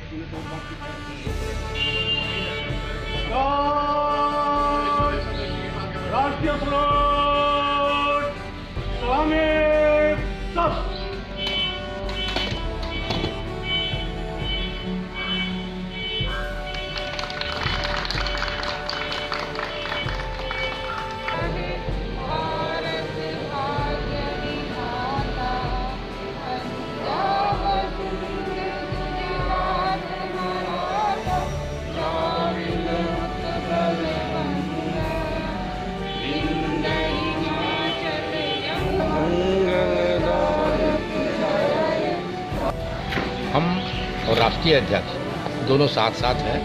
राष्ट्रीय सलाम सलामी सब। हम और राष्ट्रीय अध्यक्ष दोनों साथ साथ हैं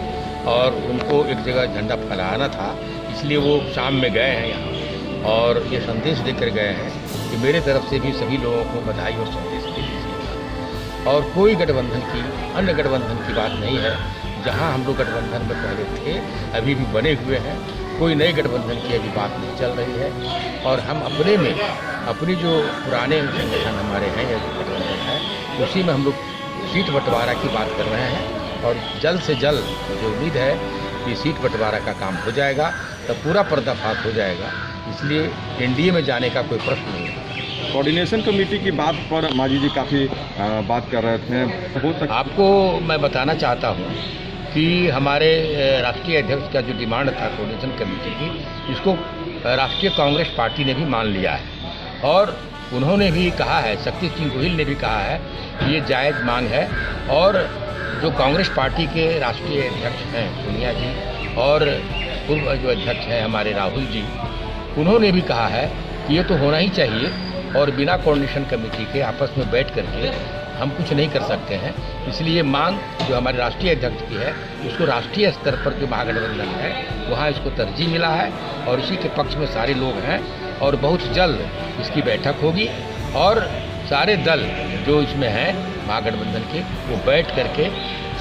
और उनको एक जगह झंडा फहराना था, इसलिए वो शाम में गए हैं यहाँ और ये संदेश देकर गए हैं कि मेरे तरफ से भी सभी लोगों को बधाई और संदेश दे दीजिएगा। और कोई गठबंधन की, अन्य गठबंधन की बात नहीं है। जहाँ हम लोग गठबंधन में पहले थे, अभी भी बने हुए हैं, कोई नए गठबंधन की अभी बात नहीं चल रही है। और हम अपने में अपनी जो पुराने संगठन हमारे हैं या जो गठबंधन है, उसी में हम लोग सीट बंटवारा की बात कर रहे हैं और जल्द से जल्द मुझे उम्मीद है कि सीट बंटवारा का काम हो जाएगा, तब पूरा पर्दाफाश हो जाएगा। इसलिए एनडीए में जाने का कोई प्रश्न नहीं है। कोऑर्डिनेशन कमेटी की बात पर मांझी जी काफ़ी बात कर रहे थे। आपको मैं बताना चाहता हूँ कि हमारे राष्ट्रीय अध्यक्ष का जो डिमांड था कोऑर्डिनेशन कमेटी की, इसको राष्ट्रीय कांग्रेस पार्टी ने भी मान लिया है और उन्होंने भी कहा है, शक्ति सिंह गोहिल ने भी कहा है कि ये जायज़ मांग है। और जो कांग्रेस पार्टी के राष्ट्रीय अध्यक्ष हैं सोनिया जी और पूर्व जो अध्यक्ष हैं हमारे राहुल जी, उन्होंने भी कहा है कि ये तो होना ही चाहिए और बिना कोऑर्डिनेशन कमेटी के आपस में बैठ करके हम कुछ नहीं कर सकते हैं। इसलिए मांग जो हमारे राष्ट्रीय अध्यक्ष की है, उसको राष्ट्रीय स्तर पर जो महागठबंधन है वहाँ इसको तरजीह मिला है और इसी के पक्ष में सारे लोग हैं और बहुत जल्द इसकी बैठक होगी और सारे दल जो इसमें हैं महागठबंधन के, वो बैठ करके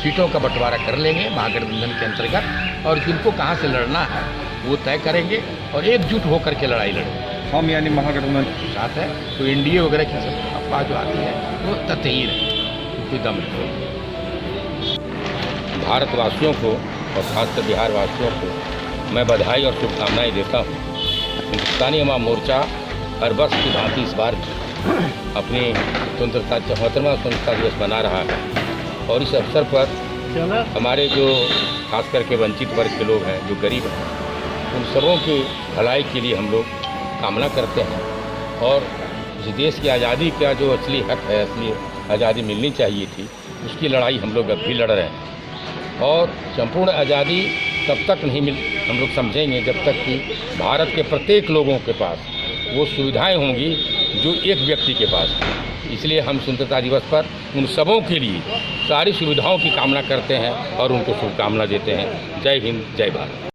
सीटों का बंटवारा कर लेंगे महागठबंधन के अंतर्गत और जिनको कहाँ से लड़ना है वो तय करेंगे और एकजुट होकर के लड़ाई लड़ेंगे। हम यानी महागठबंधन के साथ है, तो एनडीए वगैरह की सब अफवाह जो आती है वो तथ्यहीन है, कोई दम नहीं। भारतवासियों को और खासकर बिहार वासियों को मैं बधाई और शुभकामनाएं देता हूँ। हिंदुस्तानी अवाम मोर्चा हर वर्ष की भांति इस बार अपनी स्वतंत्रता 74वां स्वतंत्रता दिवस मना रहा है और इस अवसर पर हमारे जो खास करके वंचित वर्ग के लोग हैं, जो गरीब हैं, उन सबों की भलाई के लिए हम लोग कामना करते हैं और इस देश की आज़ादी का जो असली हक है, असली आज़ादी मिलनी चाहिए थी, उसकी लड़ाई हम लोग अब भी लड़ रहे हैं। और संपूर्ण आज़ादी तब तक नहीं हम लोग समझेंगे जब तक कि भारत के प्रत्येक लोगों के पास वो सुविधाएं होंगी जो एक व्यक्ति के पास है। इसलिए हम स्वतंत्रता दिवस पर उन सबों के लिए सारी सुविधाओं की कामना करते हैं और उनको शुभकामना देते हैं। जय हिंद, जय भारत।